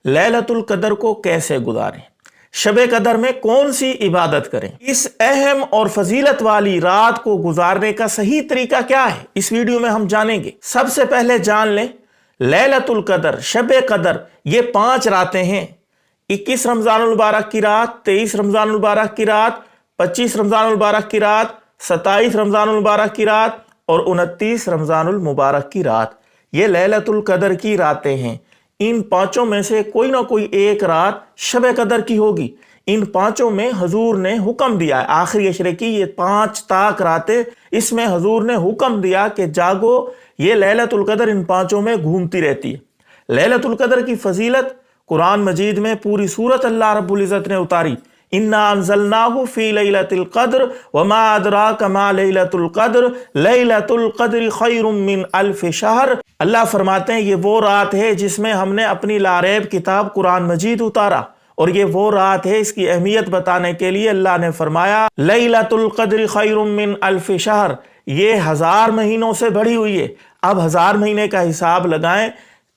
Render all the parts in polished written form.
لیلۃ القدر کو کیسے گزاریں، شب قدر میں کون سی عبادت کریں، اس اہم اور فضیلت والی رات کو گزارنے کا صحیح طریقہ کیا ہے، اس ویڈیو میں ہم جانیں گے۔ سب سے پہلے جان لیں لیلۃ القدر، شب قدر، یہ 5 راتیں ہیں۔ 21 رمضان المبارک کی رات، 23 رمضان المبارک کی رات، 25 رمضان المبارک کی رات، 27 رمضان المبارک کی رات اور 29 رمضان المبارک کی رات، یہ لیلۃ القدر کی راتیں ہیں۔ ان 5 میں سے کوئی نہ کوئی ایک رات شب قدر کی ہوگی۔ ان 5 میں حضور نے حکم دیا ہے، آخری عشرے کی یہ 5 تاک راتیں، اس میں حضور نے حکم دیا کہ جاگو، یہ لیلۃ القدر ان 5 میں گھومتی رہتی ہے۔ لیلۃ القدر کی فضیلت قرآن مجید میں پوری سورت اللہ رب العزت نے اتاری۔ اِنَّا أَنزَلْنَاهُ فِي لَيْلَةِ الْقَدْرِ وَمَا أَدْرَاكَ مَا لَيْلَةُ الْقَدْرِ لَيْلَةُ الْقَدْرِ خَيْرٌ مِّنْ أَلْفِ شَهْرٍ۔ اللہ فرماتے ہیں یہ وہ رات ہے جس میں ہم نے اپنی لاریب کتاب قرآن مجید اتارا، اور یہ وہ رات ہے، اس کی اہمیت بتانے کے لیے اللہ نے فرمایا لَيْلَةُ الْقَدْرِ خَيْرٌ مِّنْ أَلْفِ شَهْرٍ، یہ 1000 مہینوں سے بڑھی ہوئی ہے۔ اب 1000 مہینے کا حساب لگائیں،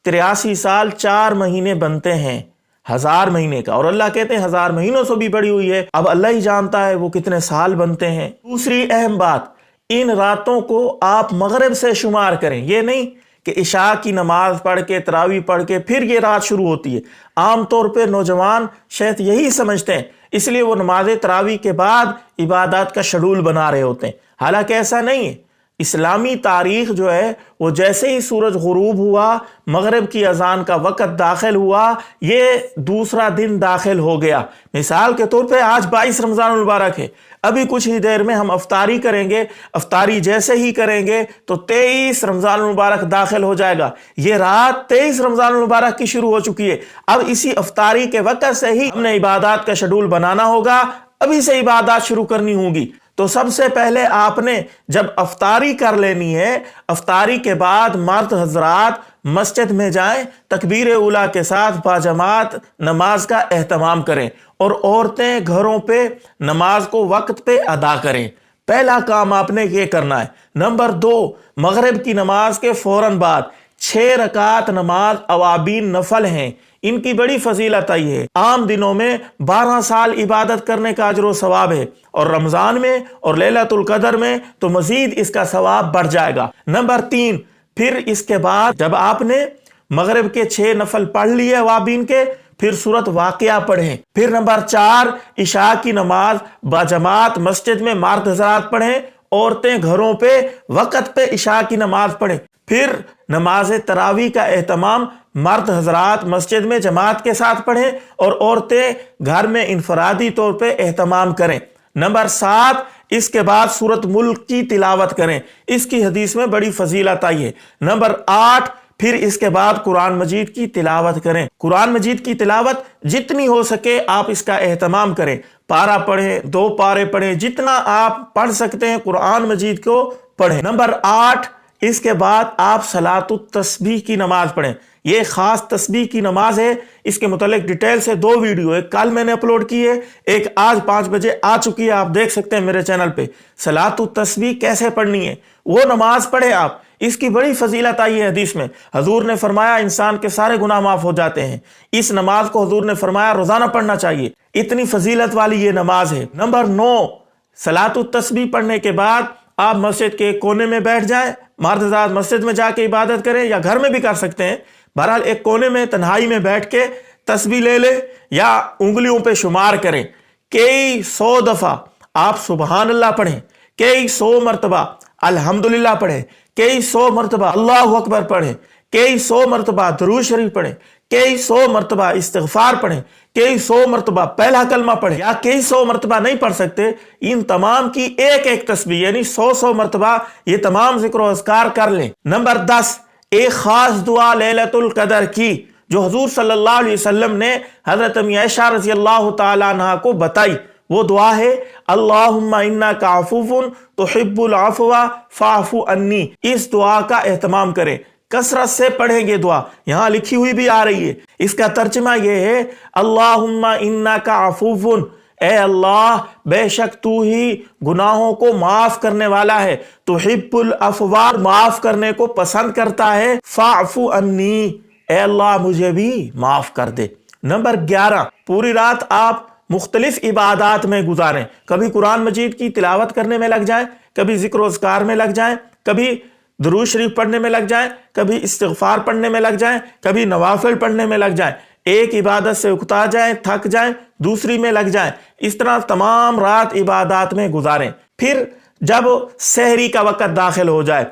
83 سال 4 مہینے بنتے ہیں 1000 مہینے کا، اور اللہ کہتے ہیں 1000 مہینوں سے بھی بڑی ہوئی ہے۔ اب اللہ ہی جانتا ہے وہ کتنے سال بنتے ہیں۔ دوسری اہم بات، ان راتوں کو آپ مغرب سے شمار کریں، یہ نہیں کہ عشاء کی نماز پڑھ کے، تراویح پڑھ کے پھر یہ رات شروع ہوتی ہے۔ عام طور پہ نوجوان شاید یہی سمجھتے ہیں، اس لیے وہ نماز تراویح کے بعد عبادات کا شیڈول بنا رہے ہوتے ہیں، حالانکہ ایسا نہیں ہے۔ اسلامی تاریخ جو ہے وہ جیسے ہی سورج غروب ہوا، مغرب کی اذان کا وقت داخل ہوا، یہ دوسرا دن داخل ہو گیا۔ مثال کے طور پہ آج 22 رمضان المبارک ہے، ابھی کچھ ہی دیر میں ہم افطاری کریں گے، افطاری جیسے ہی کریں گے تو 23 رمضان المبارک داخل ہو جائے گا۔ یہ رات 23 رمضان المبارک کی شروع ہو چکی ہے۔ اب اسی افطاری کے وقت سے ہی ہم نے عبادات کا شیڈول بنانا ہوگا، ابھی سے عبادات شروع کرنی ہوگی۔ تو سب سے پہلے آپ نے جب افطاری کر لینی ہے، افطاری کے بعد مرد حضرات مسجد میں جائیں، تکبیر اولیٰ کے ساتھ باجماعت نماز کا اہتمام کریں، اور عورتیں گھروں پہ نماز کو وقت پہ ادا کریں۔ پہلا کام آپ نے یہ کرنا ہے۔ نمبر 2، مغرب کی نماز کے فوراً بعد 6 رکعت نماز اوابین نفل ہیں، ان کی بڑی فضیلت آئی ہے۔ عام دنوں میں 12 سال عبادت کرنے کا اجر و ثواب ہے، اور رمضان میں اور لیلۃ القدر میں تو مزید اس کا ثواب بڑھ جائے گا۔ نمبر 3، پھر اس کے بعد جب آپ نے مغرب کے 6 نفل پڑھ لیے اوابین کے، پھر سورت واقعہ پڑھیں۔ پھر نمبر 4، عشاء کی نماز باجماعت مسجد میں مرد حضرات پڑھیں، عورتیں گھروں پہ وقت پہ عشاء کی نماز پڑھیں۔ پھر نماز تراویح کا اہتمام مرد حضرات مسجد میں جماعت کے ساتھ پڑھیں، اور عورتیں گھر میں انفرادی طور پہ اہتمام کریں۔ نمبر 7، اس کے بعد سورت ملک کی تلاوت کریں، اس کی حدیث میں بڑی فضیلت آئی ہے۔ نمبر 8، پھر اس کے بعد قرآن مجید کی تلاوت کریں۔ قرآن مجید کی تلاوت جتنی ہو سکے آپ اس کا اہتمام کریں، پارہ پڑھیں، 2 پارے پڑھیں، جتنا آپ پڑھ سکتے ہیں قرآن مجید کو پڑھیں۔ نمبر 8، اس کے بعد آپ صلاۃ التسبیح کی نماز پڑھیں۔ یہ خاص تسبیح کی نماز ہے، اس کے متعلق ڈیٹیل سے 2 ویڈیو، ایک کل میں نے اپلوڈ کی ہے، ایک آج 5 بجے آ چکی ہے، آپ دیکھ سکتے ہیں میرے چینل پہ۔ صلاۃ التسبیح کیسے پڑھنی ہے وہ نماز پڑھیں آپ، اس کی بڑی فضیلت آئی ہے حدیث میں۔ حضور نے فرمایا انسان کے سارے گناہ معاف ہو جاتے ہیں۔ اس نماز کو حضور نے فرمایا روزانہ پڑھنا چاہیے، اتنی فضیلت والی یہ نماز ہے۔ نمبر 9، صلاۃ التسبیح پڑھنے کے بعد آپ مسجد کے کونے میں بیٹھ جائیں، مرد حضرات مسجد میں جا کے عبادت کریں یا گھر میں بھی کر سکتے ہیں، بہرحال ایک کونے میں تنہائی میں بیٹھ کے تسبیح لے لیں یا انگلیوں پہ شمار کریں۔ کئی 100 دفعہ آپ سبحان اللہ پڑھیں، کئی 100 مرتبہ الحمدللہ پڑھیں، کئی 100 مرتبہ اللہ اکبر پڑھیں، کئی 100 مرتبہ درود شریف پڑھیں، کئی 100 مرتبہ استغفار پڑھیں، کئی 100 مرتبہ پہلا کلمہ پڑھیں، یا کئی 100 مرتبہ نہیں پڑھ سکتے، ان تمام کی ایک تسبیح یعنی 100 مرتبہ یہ تمام ذکر و اذکار کر لیں۔ نمبر 10، ایک خاص دعا لیلۃ القدر کی جو حضور صلی اللہ علیہ وسلم نے حضرت امی عائشہ رضی اللہ تعالیٰ عنہ کو بتائی، وہ دعا ہے اللہم انک عفو تحب العفو فاعف عنی۔ اس دعا کا اہتمام کریں، کثرت سے پڑھیں گے دعا، یہاں لکھی ہوئی بھی آ رہی ہے۔ اس کا ترجمہ یہ ہے اللہم انک عفو، اے اللہ بے شک تو ہی گناہوں کو معاف کرنے والا ہے، تحب العفو معاف کرنے کو پسند کرتا ہے، فاعف عنی اے اللہ مجھے بھی معاف کر دے۔ نمبر 11، پوری رات آپ مختلف عبادات میں گزاریں۔ کبھی قرآن مجید کی تلاوت کرنے میں لگ جائیں، کبھی ذکر و اذکار میں لگ جائیں، کبھی درود شریف پڑھنے میں لگ جائیں، کبھی استغفار پڑھنے میں لگ جائیں، کبھی نوافل پڑھنے میں لگ جائیں۔ ایک عبادت سے اکتا جائیں، تھک جائیں، دوسری میں لگ جائیں۔ اس طرح تمام رات عبادات میں گزاریں۔ پھر جب سحری کا وقت داخل ہو جائے،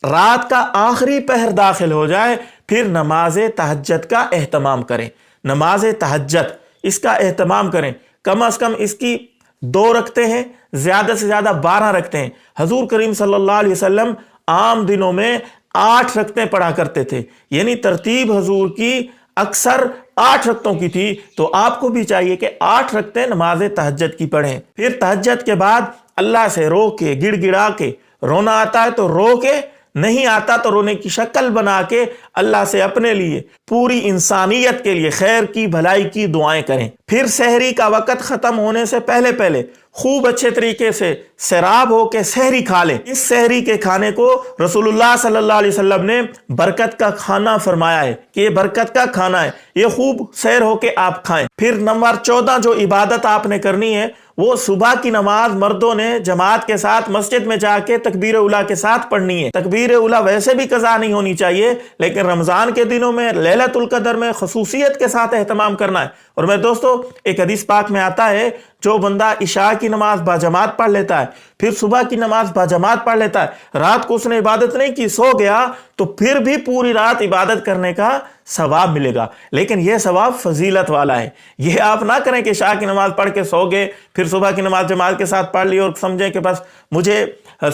رات کا آخری پہر داخل ہو جائے، پھر نماز تہجد کا اہتمام کریں۔ نماز تہجد اس کا اہتمام کریں۔ کم از کم اس کی 2 رکعتیں ہیں، زیادہ سے زیادہ 12 رکعتیں ہیں۔ حضور کریم صلی اللہ علیہ وسلم عام دنوں میں 8 رکعتیں پڑھا کرتے تھے، یعنی ترتیب حضور کی اکثر 8 رکعتوں کی تھی، تو آپ کو بھی چاہیے کہ 8 رکعتیں نماز تہجد کی پڑھیں۔ پھر تہجد کے بعد اللہ سے رو کے گڑ گڑا کے، رونا آتا ہے تو رو کے، نہیں آتا تو رونے کی شکل بنا کے اللہ سے اپنے لیے، پوری انسانیت کے لیے خیر کی بھلائی کی دعائیں کریں۔ پھر سحری کا وقت ختم ہونے سے پہلے پہلے خوب اچھے طریقے سے سیراب ہو کے سحری کھا لیں۔ اس سحری کے کھانے کو رسول اللہ صلی اللہ علیہ وسلم نے برکت کا کھانا فرمایا ہے کہ یہ برکت کا کھانا ہے، یہ خوب سیر ہو کے آپ کھائیں۔ پھر نمبر 14 جو عبادت آپ نے کرنی ہے، وہ صبح کی نماز مردوں نے جماعت کے ساتھ مسجد میں جا کے تکبیر اولیٰ کے ساتھ پڑھنی ہے۔ تکبیر اولیٰ ویسے بھی قضا نہیں ہونی چاہیے، لیکن رمضان کے دنوں میں لیلۃ القدر میں خصوصیت کے ساتھ اہتمام کرنا ہے۔ اور میں دوستو، ایک حدیث پاک میں آتا ہے، جو بندہ عشاء کی نماز باجماعت پڑھ لیتا ہے، پھر صبح کی نماز باجماعت پڑھ لیتا ہے، رات کو اس نے عبادت نہیں کی، سو گیا، تو پھر بھی پوری رات عبادت کرنے کا ثواب ملے گا، لیکن یہ ثواب فضیلت والا ہے۔ یہ آپ نہ کریں کہ عشاء کی نماز پڑھ کے سو گئے، پھر صبح کی نماز جماعت کے ساتھ پڑھ لی اور سمجھیں کہ بس مجھے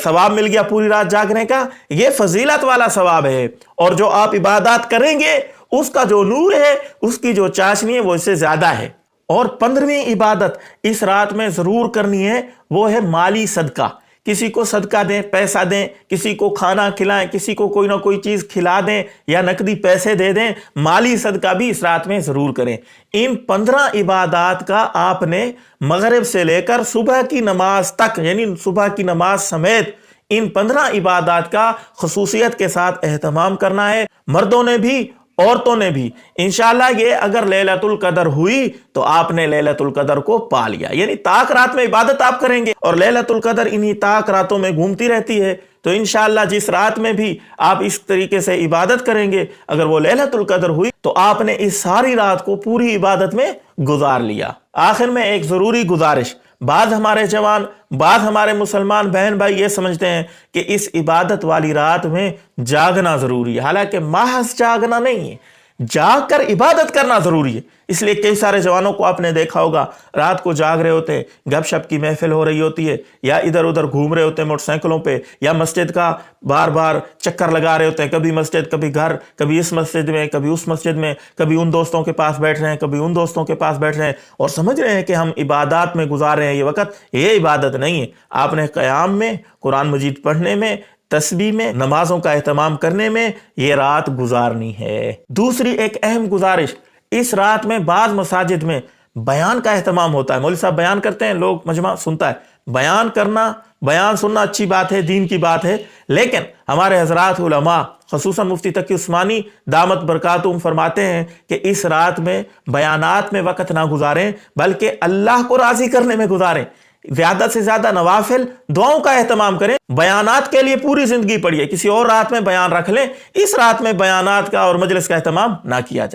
ثواب مل گیا پوری رات جاگنے کا۔ یہ فضیلت والا ثواب ہے، اور جو آپ عبادات کریں گے اس کا جو نور ہے، اس کی جو چاشنی ہے، وہ اس سے زیادہ ہے۔ اور 15ویں عبادت اس رات میں ضرور کرنی ہے، وہ ہے مالی صدقہ۔ کسی کو صدقہ دیں، پیسہ دیں، کسی کو کھانا کھلائیں، کسی کو کوئی نہ کوئی چیز کھلا دیں یا نقدی پیسے دے دیں، مالی صدقہ بھی اس رات میں ضرور کریں۔ ان 15 عبادات کا آپ نے مغرب سے لے کر صبح کی نماز تک، یعنی صبح کی نماز سمیت ان 15 عبادات کا خصوصیت کے ساتھ اہتمام کرنا ہے، مردوں نے بھی عورتوں نے بھی۔ انشاءاللہ یہ اگر لیلۃ القدر ہوئی تو آپ نے لیلۃ القدر کو پا لیا، یعنی طاق رات میں عبادت آپ کریں گے، اور لیلۃ القدر انہی طاق راتوں میں گھومتی رہتی ہے، تو انشاءاللہ جس رات میں بھی آپ اس طریقے سے عبادت کریں گے، اگر وہ لیلۃ القدر ہوئی تو آپ نے اس ساری رات کو پوری عبادت میں گزار لیا۔ آخر میں ایک ضروری گزارش، بعض ہمارے جوان، بعض ہمارے مسلمان بہن بھائی یہ سمجھتے ہیں کہ اس عبادت والی رات میں جاگنا ضروری ہے، حالانکہ محض جاگنا نہیں ہے، جاگ کر عبادت کرنا ضروری ہے۔ اس لیے کئی سارے جوانوں کو آپ نے دیکھا ہوگا، رات کو جاگ رہے ہوتے ہیں، گپ شپ کی محفل ہو رہی ہوتی ہے، یا ادھر ادھر گھوم رہے ہوتے ہیں موٹر سائیکلوں پہ، یا مسجد کا بار بار چکر لگا رہے ہوتے ہیں، کبھی مسجد، کبھی گھر، کبھی اس مسجد میں، کبھی اس مسجد میں، کبھی ان دوستوں کے پاس بیٹھ رہے ہیں، کبھی ان دوستوں کے پاس بیٹھ رہے ہیں، اور سمجھ رہے ہیں کہ ہم عبادات میں گزار رہے ہیں یہ وقت۔ یہ عبادت نہیں ہے۔ آپ نے قیام میں، قرآن مجید پڑھنے میں، تسبیح میں، نمازوں کا اہتمام کرنے میں یہ رات گزارنی ہے۔ دوسری ایک اہم گزارش، اس رات میں بعض مساجد میں بیان کا اہتمام ہوتا ہے، مولوی صاحب بیان کرتے ہیں، لوگ مجمع سنتا ہے۔ بیان کرنا، بیان سننا اچھی بات ہے، دین کی بات ہے، لیکن ہمارے حضرات علماء، خصوصاً مفتی تقی عثمانی دامت برکاتہم فرماتے ہیں کہ اس رات میں بیانات میں وقت نہ گزاریں، بلکہ اللہ کو راضی کرنے میں گزاریں۔ زیادہ سے زیادہ نوافل دعاؤں کا اہتمام کریں، بیانات کے لیے پوری زندگی پڑھیے، کسی اور رات میں بیان رکھ لیں، اس رات میں بیانات کا اور مجلس کا اہتمام نہ کیا جائے۔